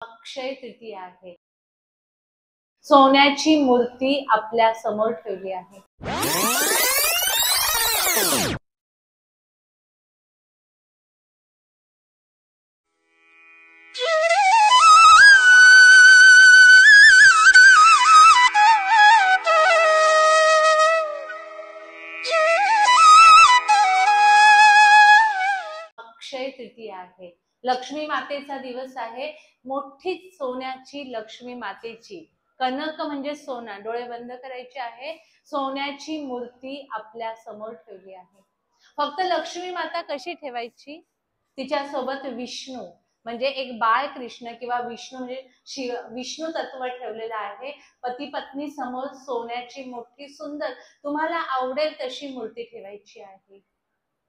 अक्षय तृतीया आहे. सोन्याची मूर्ती आपल्या समोर ठेवली आहे. अक्षय तृतीया आहे. लक्ष्मी मातेचा दिवस आहे. मोठीच सोन्याची लक्ष्मी मातेची, कनक म्हणजे सोना, डोळे बंद करायचे आहे. सोन्याची मूर्ती आपल्या समोर ठेवली आहे. फक्त लक्ष्मी माता कशी ठेवायची? तिच्या सोबत विष्णू म्हणजे एक बाळ कृष्ण किंवा विष्णू म्हणजे विष्णू तत्व ठेवलेलं आहे. पती पत्नी समोर सोन्याची मोठी सुंदर तुम्हाला आवडेल तशी मूर्ती ठेवायची आहे.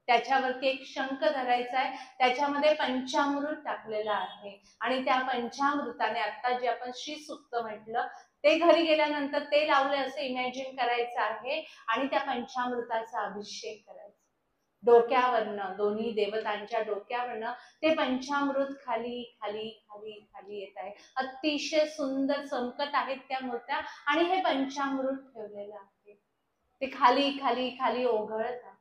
त्याच्यावरती एक शंख धरायचा आहे. त्याच्यामध्ये पंचामृत टाकलेलं आहे आणि त्या पंचामृताने आता जे आपण श्री सुक्त म्हटलं ते घरी गेल्यानंतर ते लावले असं इमॅजिन करायचं आहे आणि त्या पंचामृताचा अभिषेक करायचा. डोक्यावरनं, दोन्ही देवतांच्या डोक्यावरनं ते पंचामृत खाली खाली खाली खाली येत आहे. अतिशय सुंदर चमकत आहेत त्या मूर्त्या आणि हे पंचामृत ठेवलेलं आहे. ते खाली खाली खाली ओघळत आहे.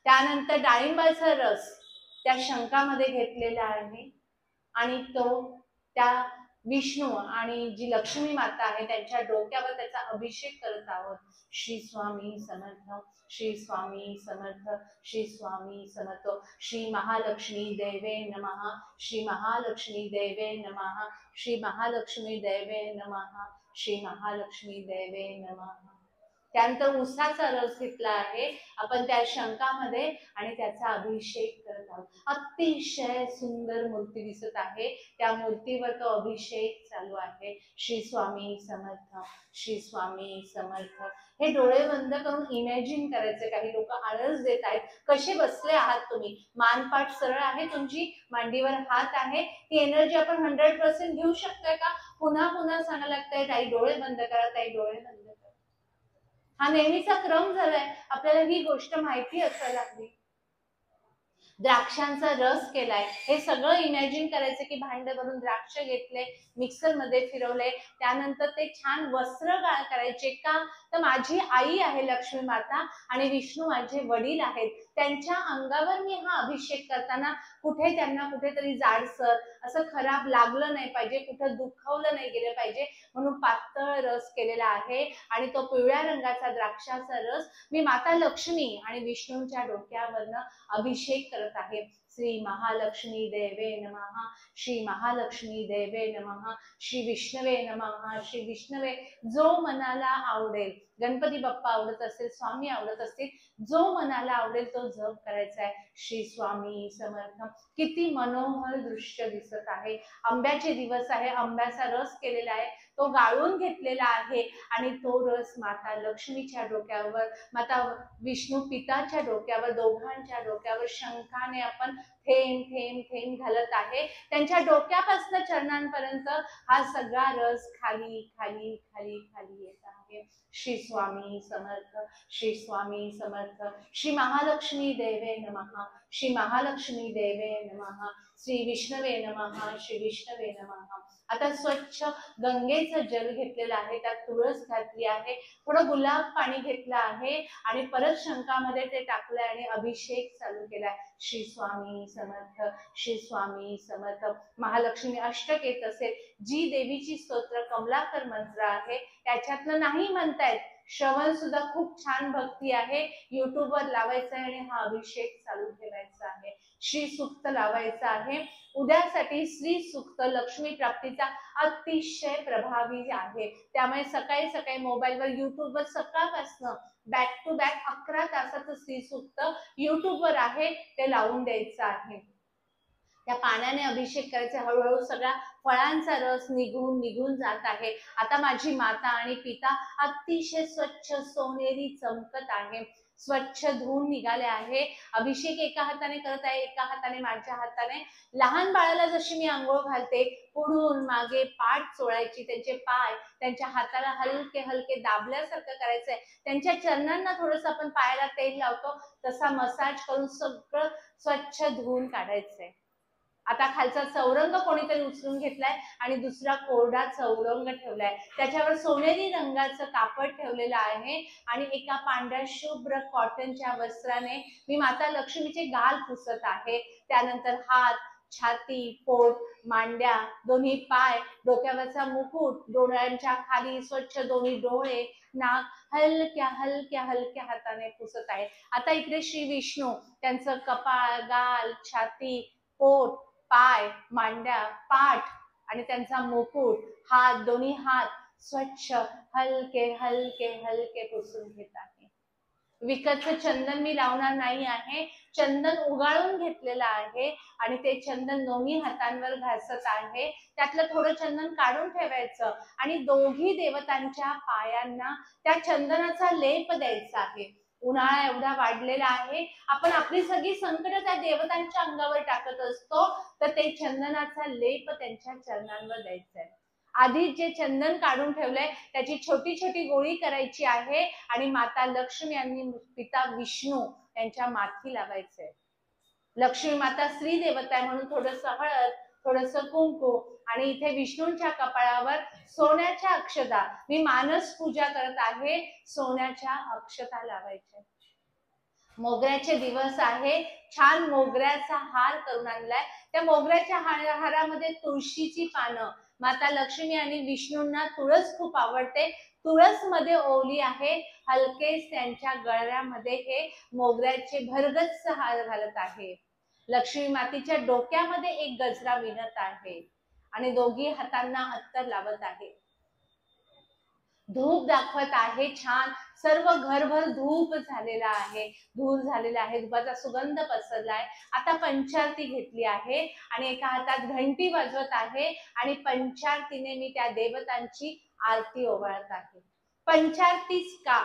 त्यानंतर डाळिंबाचा रस त्या शंखामध्ये घेतलेला आहे आणि तो त्या विष्णू आणि जी लक्ष्मी माता आहे त्यांच्या डोक्यावर त्याचा अभिषेक करत आहोत. श्री स्वामी समर्थ, श्री स्वामी समर्थ, श्री स्वामी समर्थ. श्री महालक्ष्मी देवे नमः, श्री महालक्ष्मी देवे नमः, श्री महालक्ष्मी देवे नमः, श्री महालक्ष्मी देवे नमः. त्यानंतर उसाचा रस घेतला आहे आपण त्या शंखामध्ये आणि त्याचा अभिषेक करत आहोत. अतिशय सुंदर मूर्ती दिसत आहे. त्या मूर्तीवर तो अभिषेक चालू आहे. श्री स्वामी समर्थ, श्री स्वामी समर्थ. हे डोळे बंद करून इमॅजिन करायचे. काही लोक आळस देत आहेत. कसे बसले आहात तुम्ही? मानपाठ सरळ आहे तुमची, मांडीवर हात आहे. ती एनर्जी आपण 100% घेऊ शकतोय का? पुन्हा पुन्हा सांगायला लागतंय ताई डोळे बंद करा, ताई डोळे बंद करा. हा नेहमीचा क्रम झालाय. आपल्याला ही गोष्ट माहिती असायला हवी. द्राक्षांचा रस केलाय. हे सगळं इमॅजिन करायचं की भांडे भरून द्राक्ष घेतले, मिक्सर मध्ये फिरवले, त्यानंतर ते छान वस्त्र करायचे. का तर माझी आई आहे लक्ष्मी माता आणि विष्णू माझे वडील आहेत. त्यांच्या अंगावर मी हा अभिषेक करताना कुठे त्यांना कुठेतरी जाडसर असं खराब लागलं नाही पाहिजे, कुठं दुखावलं नाही गेलं पाहिजे म्हणून पातळ रस केलेला आहे. आणि तो पिवळ्या रंगाचा द्राक्षाचा रस मी माता लक्ष्मी आणि विष्णूंच्या डोक्यावरनं अभिषेक करत आहे. श्री महालक्ष्मी देवे नमः, श्री महालक्ष्मी देवे नमः, श्री विष्णवे नमः, श्री विष्णवे. जो मनाला आवडेल, गणपती बाप्पा आवडत असेल, स्वामी आवडत असतील, जो मनाला आवडेल तो जप करायचा आहे. श्री स्वामी समर्थ. किती मनोहर दृश्य दिसत आहे. आंब्याचे दिवस आहे. आंब्याचा रस केलेला आहे, तो गाळून घेतलेला आहे आणि तो रस माता लक्ष्मीच्या डोक्यावर, माता विष्णू पिताच्या डोक्यावर, दोघांच्या डोक्यावर शंखाने आपण थेंब थेंब थेंब घालत आहे. त्यांच्या डोक्यापासून चरणांपर्यंत हा सगळा रस खाली खाली खाली खाली येत आहे. श्री स्वामी समर्थ, श्री स्वामी समर्थ. श्री महालक्ष्मी देवे नमः, श्री महालक्ष्मी देवे नमः, श्री विष्णवे नमः, श्री विष्णवे नमः. आता स्वच्छ गंगेचं जल घेतलेलं आहे, त्यात तुळस घातली आहे, थोडं गुलाब पाणी घेतलं आहे आणि परत शंखामध्ये ते टाकलंय आणि अभिषेक चालू केलाय. श्री स्वामी समर्थ, श्री स्वामी समर्थ. महालक्ष्मी अष्टक येत असेल, जी देवीची स्तोत्र कमलाकर मंत्र आहे त्याच्यातलं नाही म्हणतायत, श्रवण सुद्धा खूप छान भक्ती आहे, युट्यूबवर लावायचं आहे आणि हा अभिषेक चालू ठेवायचा आहे. श्री सुक्त लावायचा आहे. उद्यासाठी श्री सुक्त लक्ष्मी प्राप्तीचा अतिशय प्रभावी आहे. त्यामुळे सकाळी सकाळी मोबाईलवर युट्यूबवर सकाळपासून बॅक टू बॅक 11 तासाचं श्री सुक्त युट्यूबवर आहे, ते लावून द्यायचं आहे. त्या पाण्याने अभिषेक करायचा. हळूहळू सगळा फळांचा रस निघून निघून जात आहे. आता माझी माता आणि पिता अतिशय स्वच्छ सोनेरी चमकत आहे, स्वच्छ धुवून निघाले आहे. अभिषेक एका हाताने करत आहे, एका हाताने माझ्या हाताने. लहान बाळाला जशी मी आंघोळ घालते, पुढून मागे पाठ चोळायची, त्यांचे पाय त्यांच्या हाताला हलके हलके दाबल्यासारखं करायचंय. त्यांच्या चरणांना थोडंसं आपण पायाला तेल लावतो तसा मसाज करून सगळं स्वच्छ धुवून काढायचंय. आता खालचा चौरंग कोणीतरी उचलून घेतलाय आणि दुसरा कोरडा चौरंग ठेवलाय, त्याच्यावर सोनेरी रंगाचं कापड ठेवलेलं आहे आणि एका पांढऱ्या शुभ्र कॉटनच्या वस्त्राने मी माता लक्ष्मीचे गाल पुसत आहे. त्यानंतर हात, छाती, पोट, मांड्या, दोन्ही पाय, डोक्यावरचा मुकुट, डोळ्यांच्या खाली स्वच्छ दोन्ही डोळे, नाक हलक्या हलक्या हलक्या हाताने पुसत आहे. आता इकडे श्री विष्णू त्यांचं कपाळ, गाल, छाती, पोट, पाय, मांड्या, पाठ आणि त्यांचा मुकुट, हात, दोन्ही हात स्वच्छ हलके हलके हलके पुसून घेत आहे. विकतचं चंदन मी लावणार नाही आहे, चंदन उगाळून घेतलेलं आहे आणि ते चंदन दोन्ही हातांवर घासत आहे. त्यातलं थोडं चंदन काढून ठेवायचं आणि दोघी देवतांच्या पायांना त्या चंदनाचा लेप द्यायचा आहे. उन्हाळा एवढा वाढलेला आहे, आपण आपली सगळी संकट त्या देवतांच्या अंगावर टाकत असतो, तर ते चंदनाचा लेप त्यांच्या चरणांवर द्यायचा आहे. आधी जे चंदन काढून ठेवलंय त्याची छोटी छोटी गोळी करायची आहे आणि माता लक्ष्मी आणि पिता विष्णू यांच्या माथी लावायचंय. लक्ष्मी माता स्त्री देवता आहे म्हणून थोडस हळद, थोडस कुंकू आणि इथे विष्णूंच्या कपाळावर सोन्याच्या अक्षता, मी मानस पूजा करत आहे, सोन्याच्या अक्षता लावायच्या. मोगऱ्याचे दिवस आहे, छान मोगऱ्याचा हार करून आणलाय. त्या मोगऱ्याच्या हारामध्ये तुळशीची पानं, माता लक्ष्मी आणि विष्णूंना तुळस खूप आवडते, तुळस मध्ये ओवली आहे. हलकेच त्यांच्या गळ्यामध्ये हे मोगऱ्याचे भरगच्च हार घालत आहे. लक्ष्मी मातेच्या डोक्यामध्ये एक गजरा विणत आहे आणि दोघी हातांना अत्तर लावत आहे. धूप दाखवत आहे, छान सर्व घरभर धूप झालेला आहे, धूर झालेला आहे, धुपाचा सुगंध पसरलाय. आता पंचारती घेतली आहे आणि एका हातात घंटी वाजवत आहे आणि पंचारतीने मी त्या देवतांची आरती ओवाळत आहे. पंचारतीच का?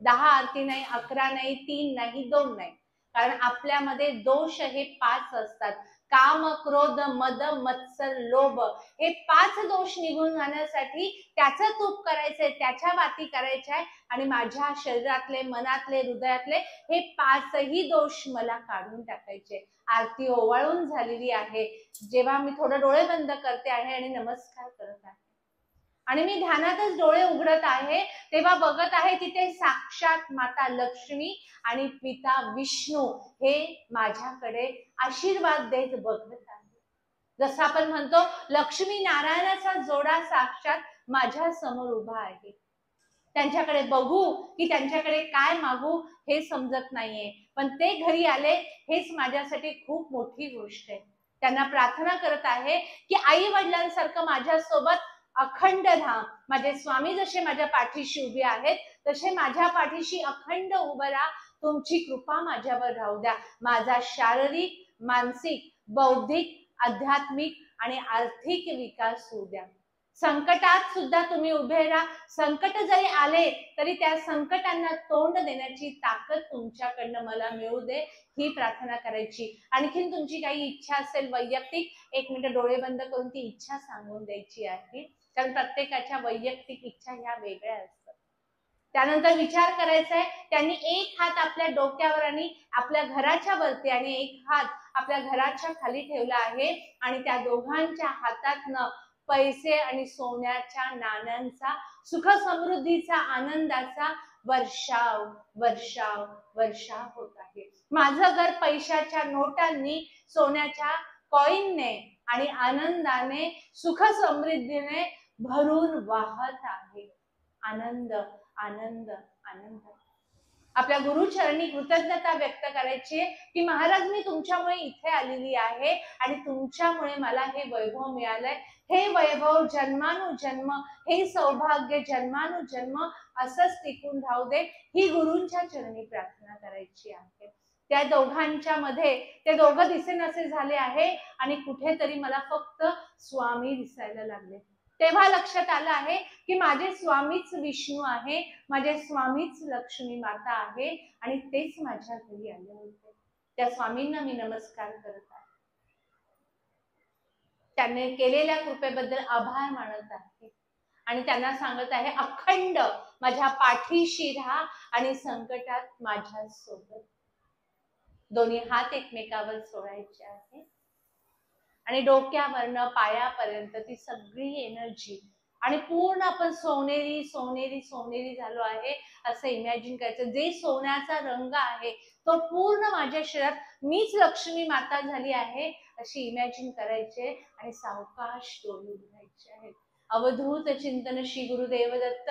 10 आरती नाही, 11 नाही, 3 नाही, 2 नाही, कारण आपल्यामध्ये दोष हे 5 असतात. काम, क्रोध, मद, मत्सर, लोभ हे 5 दोष निघून जाण्यासाठी त्याचं तूप करायचंय, त्याच्या वाती करायच्या आणि माझ्या शरीरातले, मनातले, हृदयातले हे 5ही दोष मला काढून टाकायचे. आरती ओवाळून झालेली आहे. जेव्हा मी थोडं डोळे बंद करते आहे आणि नमस्कार करत आहे आणि मी ध्यानातच डोळे उघडत आहे, तेव्हा बघत आहे तिथे साक्षात माता लक्ष्मी आणि पिता विष्णू हे माझ्याकडे आशीर्वाद देत बघत आहे. जसं आपण म्हणतो लक्ष्मी नारायणाचा जोडा साक्षात माझ्या समोर उभा आहे. त्यांच्याकडे बघू की त्यांच्याकडे काय मागू हे समजत नाहीये, पण ते घरी आले हेच माझ्यासाठी खूप मोठी गोष्ट आहे. त्यांना प्रार्थना करत आहे की आई वडिलांसारखं माझ्यासोबत अखंड धाम, माझे स्वामी जसे माझ्या पाठीशी उभे आहेत तसे माझ्या पाठीशी अखंड उभं राहा, तुमची कृपा माझ्यावर राहू द्या. माझा शारीरिक, मानसिक, बौद्धिक, आध्यात्मिक आणि आर्थिक विकास होऊ द्या. संकटात सुद्धा तुम्ही उभे राहा. संकट जरी आले तरी त्या संकटांना तोंड देण्याची ताकद तुमच्याकडनं मला मिळू दे, ही प्रार्थना करायची. आणखीन तुमची काही इच्छा असेल वैयक्तिक, 1 मिनिट डोळे बंद करून ती इच्छा सांगून द्यायची आहे, कारण प्रत्येकाच्या वैयक्तिक इच्छा ह्या वेगळ्या असतात. त्यानंतर विचार करायचा आहे, त्यांनी एक हात आपल्या डोक्यावर आणि आपल्या घराच्या वरती आणि एक हात आपल्या घराच्या खाली ठेवला आहे आणि त्या दोघांच्या हातातनं पैसे आणि सोन्याच्या नाण्यांचा, सुख समृद्धीचा, आनंदाचा वर्षाव वर्षाव वर्षाव होत आहे. माझं घर पैशाच्या नोटांनी, सोन्याच्या कॉईनने आणि आनंदाने, सुख समृद्धीने भरून वाहत आहे. आनंद आनंद आनंद. आपल्या गुरुचरणी कृतज्ञता व्यक्त करायची की महाराज मी तुमच्यामुळे इथे आलेली आहे आणि तुमच्यामुळे मला हे वैभव मिळालंय. हे वैभव जन्मानुजन्म, हे सौभाग्य जन्मानुजन्म असंच टिकून राहू दे, ही गुरूंच्या चरणी प्रार्थना करायची आहे. त्या दोघांच्या मध्ये ते दोघं दिसेनासे झाले आहे आणि कुठेतरी मला फक्त स्वामी दिसायला लागले. तेव्हा लक्षात आलं आहे की माझे स्वामीच विष्णू आहे, माझे स्वामीच लक्ष्मी माता आहे आणि तेच माझ्या घरी आले होते. त्या स्वामींना मी नमस्कार करत आहे, त्यांनी केलेल्या कृपेबद्दल आभार मानत आहे आणि त्यांना सांगत आहे अखंड माझ्या पाठीशी राहा आणि संकटात माझ्या सोबत. दोन्ही हात एकमेकावर सोडायचे आहे आणि डोक्यावरनं पायापर्यंत ती सगळी एनर्जी आणि पूर्ण आपण सोनेरी सोनेरी सोनेरी झालो आहे असं इमॅजिन करायचं. जे सोन्याचा रंग आहे तो पूर्ण माझ्या शरीरात मीच लक्ष्मी माता झाली आहे अशी इमॅजिन करायचे आणि सावकाश डोळे उघडायचे आहेत. अवधूत चिंतन श्री गुरुदेव दत्त